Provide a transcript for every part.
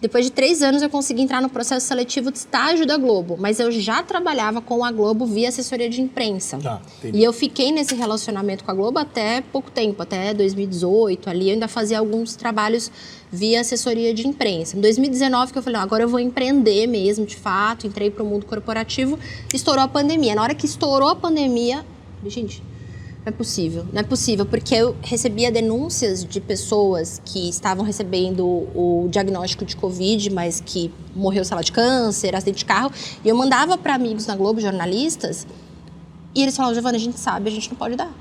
Depois de 3 anos, eu consegui entrar no processo seletivo de estágio da Globo. Mas eu já trabalhava com a Globo via assessoria de imprensa. E eu fiquei nesse relacionamento com a Globo até pouco tempo, até 2018. Ali eu ainda fazia alguns trabalhos via assessoria de imprensa. Em 2019 que eu falei, agora eu vou empreender mesmo, de fato. Entrei para o mundo corporativo, estourou a pandemia. Na hora que estourou a pandemia, gente... Não é possível, porque eu recebia denúncias de pessoas que estavam recebendo o diagnóstico de Covid, mas que morreu, sei lá, de câncer, acidente de carro, e eu mandava para amigos na Globo, jornalistas, e eles falavam, Giovana, a gente sabe, a gente não pode dar.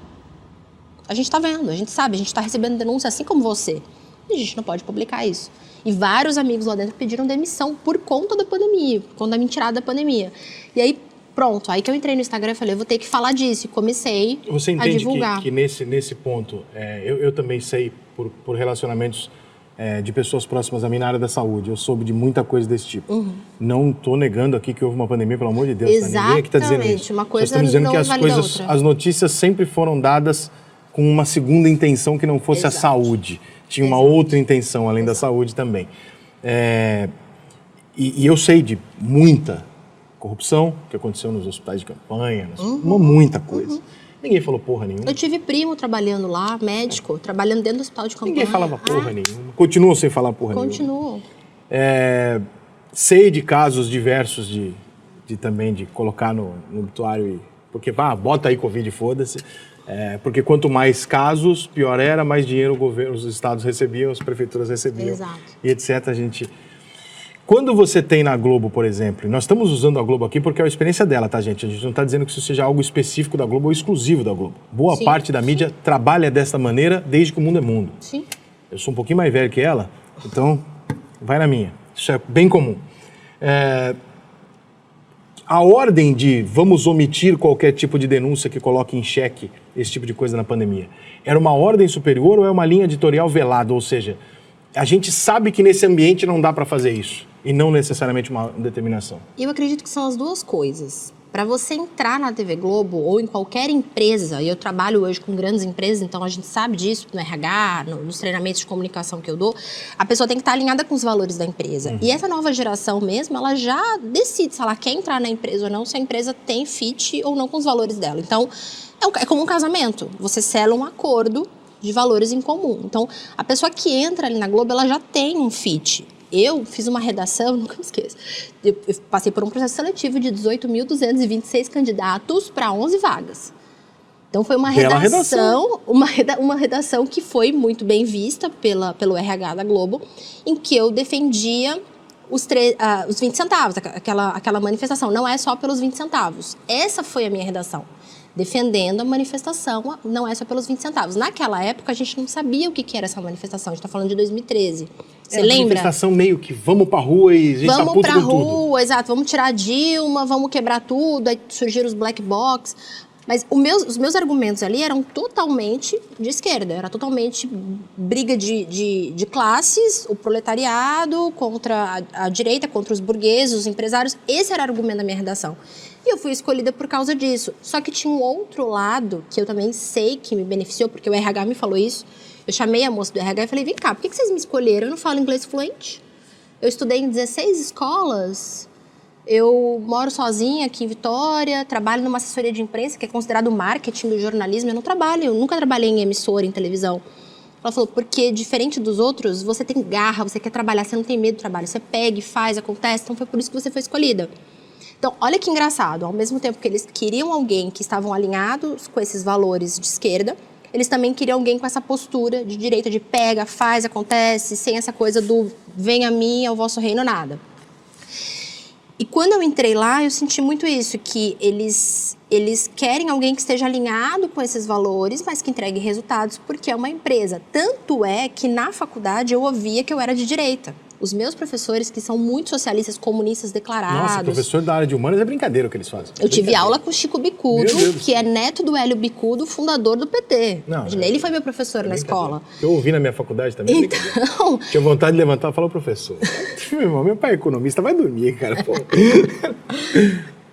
A gente tá vendo, a gente sabe, a gente tá recebendo denúncia assim como você, e a gente não pode publicar isso. E vários amigos lá dentro pediram demissão por conta da pandemia, por conta da mentirada da pandemia. E aí, pronto, aí que eu entrei no Instagram e falei, eu vou ter que falar disso. E comecei a divulgar. Você entende que nesse ponto, eu também sei, por relacionamentos de pessoas próximas a mim na área da saúde, eu soube de muita coisa desse tipo. Não estou negando aqui que houve uma pandemia, pelo amor de Deus. Exatamente. Tá? Ninguém aqui está dizendo isso. Uma coisa estamos dizendo que as notícias sempre foram dadas com uma segunda intenção que não fosse a saúde. Tinha uma outra intenção além da saúde também. E eu sei de muita corrupção que aconteceu nos hospitais de campanha, muita coisa. Ninguém falou porra nenhuma. Eu tive primo trabalhando lá, médico, trabalhando dentro do hospital de campanha. Ninguém falava porra nenhuma. Continuam sem falar porra nenhuma. Continuam. Sei de casos diversos também de colocar no obituário, porque bota aí Covid, foda-se. Porque quanto mais casos, pior era, mais dinheiro o governo, os estados recebiam, as prefeituras recebiam. Exato. E etc. Quando você tem na Globo, por exemplo, nós estamos usando a Globo aqui porque é a experiência dela, tá, gente? A gente não está dizendo que isso seja algo específico da Globo ou exclusivo da Globo. Boa parte da mídia trabalha dessa maneira desde que o mundo é mundo. Sim. Eu sou um pouquinho mais velho que ela, então vai na minha. Isso é bem comum. A ordem de vamos omitir qualquer tipo de denúncia que coloque em xeque esse tipo de coisa na pandemia, era uma ordem superior ou é uma linha editorial velada? Ou seja, a gente sabe que nesse ambiente não dá para fazer isso e não necessariamente uma determinação. Eu acredito que são as duas coisas. Para você entrar na TV Globo ou em qualquer empresa, e eu trabalho hoje com grandes empresas, então a gente sabe disso no RH, nos treinamentos de comunicação que eu dou, a pessoa tem que estar alinhada com os valores da empresa. E essa nova geração mesmo, ela já decide se ela quer entrar na empresa ou não, se a empresa tem fit ou não com os valores dela. Então, é como um casamento. Você sela um acordo de valores em comum. Então, a pessoa que entra ali na Globo, ela já tem um fit. Eu fiz uma redação, nunca me esqueço, eu passei por um processo seletivo de 18.226 candidatos para 11 vagas. Então, foi uma uma redação que foi muito bem vista pelo RH da Globo, em que eu defendia os 20 centavos, aquela manifestação. Não é só pelos 20 centavos. Essa foi a minha redação. Defendendo a manifestação, não é só pelos 20 centavos. Naquela época, a gente não sabia o que era essa manifestação. A gente está falando de 2013. Você lembra? Manifestação meio que vamos pra rua e a gente tá puto com tudo. Vamos pra rua, exato. Vamos tirar a Dilma, vamos quebrar tudo. Aí surgiram os black box. Mas os meus argumentos ali eram totalmente de esquerda. Era totalmente briga de classes, o proletariado contra a direita, contra os burgueses, os empresários. Esse era o argumento da minha redação. E eu fui escolhida por causa disso. Só que tinha um outro lado que eu também sei que me beneficiou, porque o RH me falou isso. Eu chamei a moça do RH e falei, vem cá, por que vocês me escolheram? Eu não falo inglês fluente. Eu estudei em 16 escolas. Eu moro sozinha aqui em Vitória, trabalho numa assessoria de imprensa, que é considerado marketing do jornalismo. Eu nunca trabalhei em emissora, em televisão. Ela falou, porque diferente dos outros, você tem garra, você quer trabalhar, você não tem medo do trabalho. Você pega e faz, acontece, então foi por isso que você foi escolhida. Então, olha que engraçado, ao mesmo tempo que eles queriam alguém que estavam alinhados com esses valores de esquerda, eles também queriam alguém com essa postura de direita, de pega, faz, acontece, sem essa coisa do vem a mim, ao vosso reino, nada. E quando eu entrei lá, eu senti muito isso, que eles querem alguém que esteja alinhado com esses valores, mas que entregue resultados, porque é uma empresa. Tanto é que na faculdade eu ouvia que eu era de direita. Os meus professores, que são muito socialistas, comunistas declarados... Nossa, professor da área de humanas é brincadeira o que eles fazem. Eu tive aula com o Chico Bicudo, que é neto do Hélio Bicudo, fundador do PT. Não, ele foi meu professor na escola. Eu ouvi na minha faculdade também. Então... Tinha vontade de levantar e falar, professor, meu pai é economista, vai dormir, cara. Pô.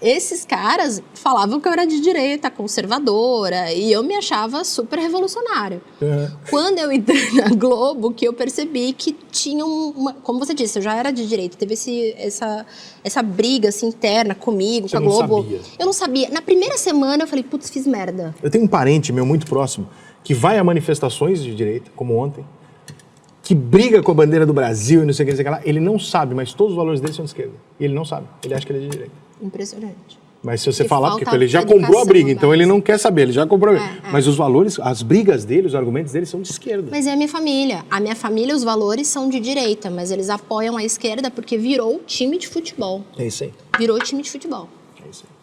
esses caras falavam que eu era de direita, conservadora, e eu me achava super revolucionária. Quando eu entrei na Globo, que eu percebi que tinha como você disse, eu já era de direita, teve essa briga assim, interna comigo, Você com a Globo. Não sabia. Eu não sabia. Na primeira semana eu falei, putz, fiz merda. Eu tenho um parente meu muito próximo que vai a manifestações de direita, como ontem, que briga com a bandeira do Brasil e não sei o que, não sei o que lá. Ele não sabe, mas todos os valores dele são de esquerda. E ele não sabe. Ele acha que ele é de direita. Impressionante. Mas se você E falar, porque falta ele já educação comprou a briga, então ele básica. não quer saber, ele já comprou a briga. Mas os valores, as brigas dele, os argumentos dele são de esquerda. Mas é a minha família. A minha família, os valores são de direita, mas eles apoiam a esquerda porque virou time de futebol. É isso aí. Virou time de futebol. É isso aí.